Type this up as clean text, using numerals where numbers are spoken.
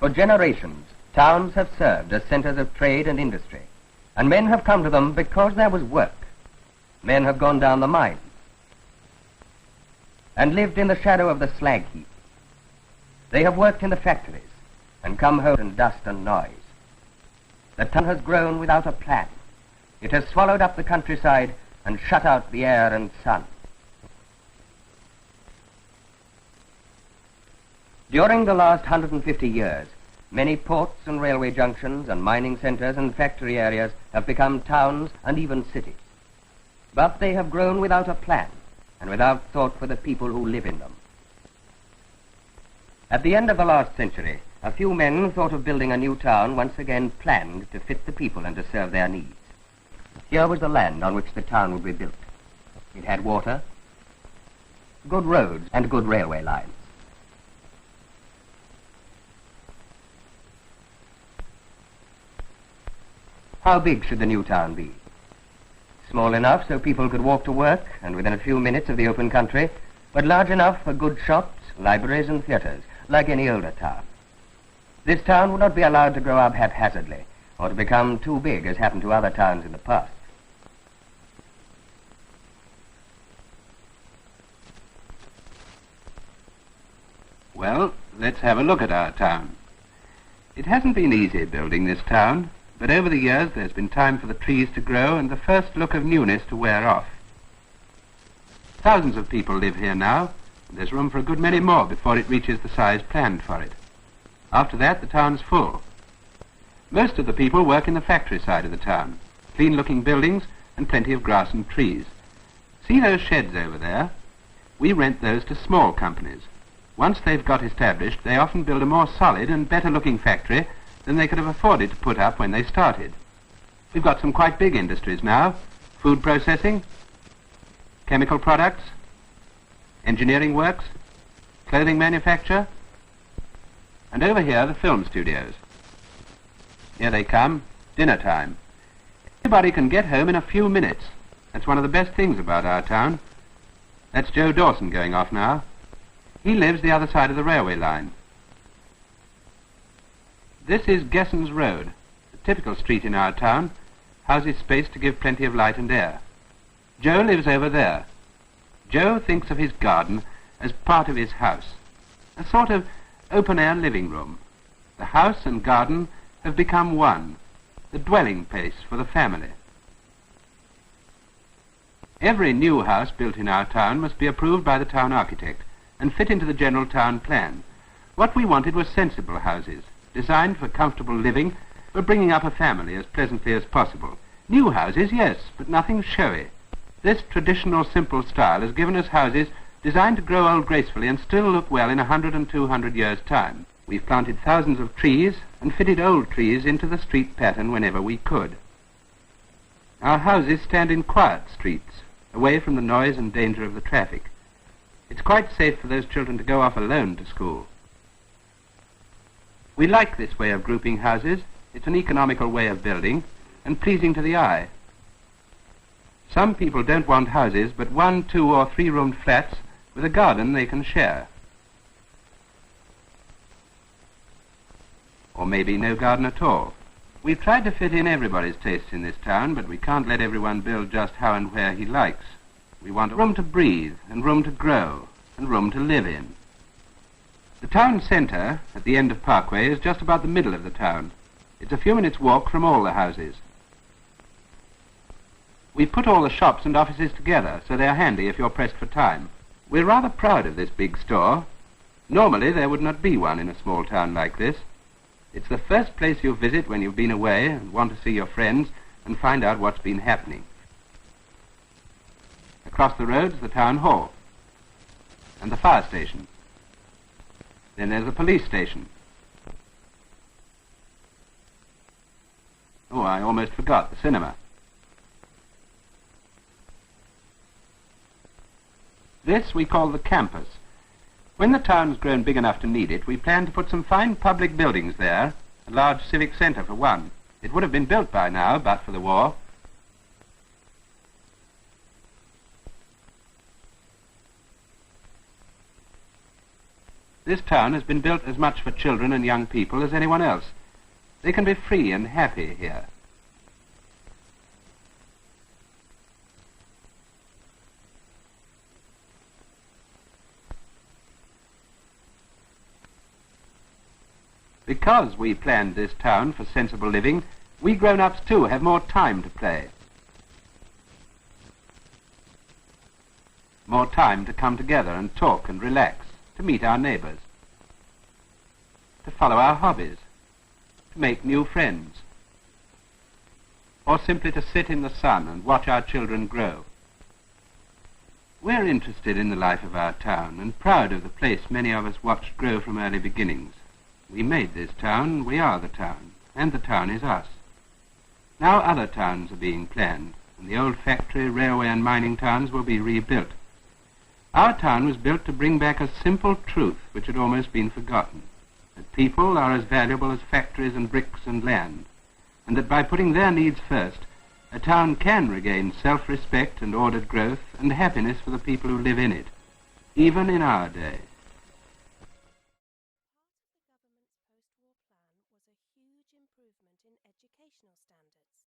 For generations, towns have served as centers of trade and industry, and men have come to them because there was work. Men have gone down the mines and lived in the shadow of the slag heap. They have worked in the factories and come home in dust and noise. The town has grown without a plan. It has swallowed up the countryside and shut out the air and sun. During the last 150 years, many ports and railway junctions and mining centers and factory areas have become towns and even cities. But they have grown without a plan and without thought for the people who live in them. At the end of the last century, a few men thought of building a new town once again planned to fit the people and to serve their needs. Here was the land on which the town would be built. It had water, good roads, and good railway lines. How big should the new town be? Small enough so people could walk to work and within a few minutes of the open country, but large enough for good shops, libraries, and theaters, like any older town. This town would not be allowed to grow up haphazardly or to become too big as happened to other towns in the past. Well, let's have a look at our town. It hasn't been easy building this town, but over the years there's been time for the trees to grow and the first look of newness to wear off. Thousands of people live here now, and there's room for a good many more before it reaches the size planned for it. After that, the town's full. Most of the people work in the factory side of the town, clean-looking buildings and plenty of grass and trees. See those sheds over there? We rent those to small companies. Once they've got established, they often build a more solid and better-looking factory than they could have afforded to put up when they started. We've got some quite big industries now: food processing, chemical products, engineering works, clothing manufacture, and over here the film studios. Here they come, dinner time. Everybody can get home in a few minutes. That's one of the best things about our town. That's Joe Dawson going off now. He lives the other side of the railway line. This is Gesson's Road, a typical street in our town, houses space to give plenty of light and air. Joe lives over there. Joe thinks of his garden as part of his house, a sort of open-air living room. The house and garden have become one, the dwelling place for the family. Every new house built in our town must be approved by the town architect and fit into the general town plan. What we wanted was sensible houses, designed for comfortable living, for bringing up a family as pleasantly as possible. New houses, yes, but nothing showy. This traditional simple style has given us houses designed to grow old gracefully and still look well in 100 and 200 years' time. We've planted thousands of trees and fitted old trees into the street pattern whenever we could. Our houses stand in quiet streets, away from the noise and danger of the traffic. It's quite safe for those children to go off alone to school. We like this way of grouping houses. It's an economical way of building and pleasing to the eye. Some people don't want houses but 1-, 2- or 3-roomed flats with a garden they can share. Or maybe no garden at all. We've tried to fit in everybody's tastes in this town, but we can't let everyone build just how and where he likes. We want room to breathe, and room to grow, and room to live in. The town centre, at the end of Parkway, is just about the middle of the town. It's a few minutes' walk from all the houses. We've put all the shops and offices together, so they're handy if you're pressed for time. We're rather proud of this big store. Normally there would not be one in a small town like this. It's the first place you visit when you've been away and want to see your friends and find out what's been happening. Across the road's the town hall and the fire station. Then there's the police station. Oh, I almost forgot, the cinema. This we call the campus. When the town's grown big enough to need it, we plan to put some fine public buildings there, a large civic centre for one. It would have been built by now, but for the war. This town has been built as much for children and young people as anyone else. They can be free and happy here. Because we planned this town for sensible living, we grown-ups too have more time to play. More time to come together and talk and relax, to meet our neighbours, to follow our hobbies, to make new friends, or simply to sit in the sun and watch our children grow. We're interested in the life of our town and proud of the place many of us watched grow from early beginnings. We made this town, we are the town, and the town is us. Now other towns are being planned, and the old factory, railway and mining towns will be rebuilt. Our town was built to bring back a simple truth which had almost been forgotten, that people are as valuable as factories and bricks and land, and that by putting their needs first, a town can regain self-respect and ordered growth and happiness for the people who live in it, even in our day. Part of the government's post-war plan was a huge improvement in educational standards.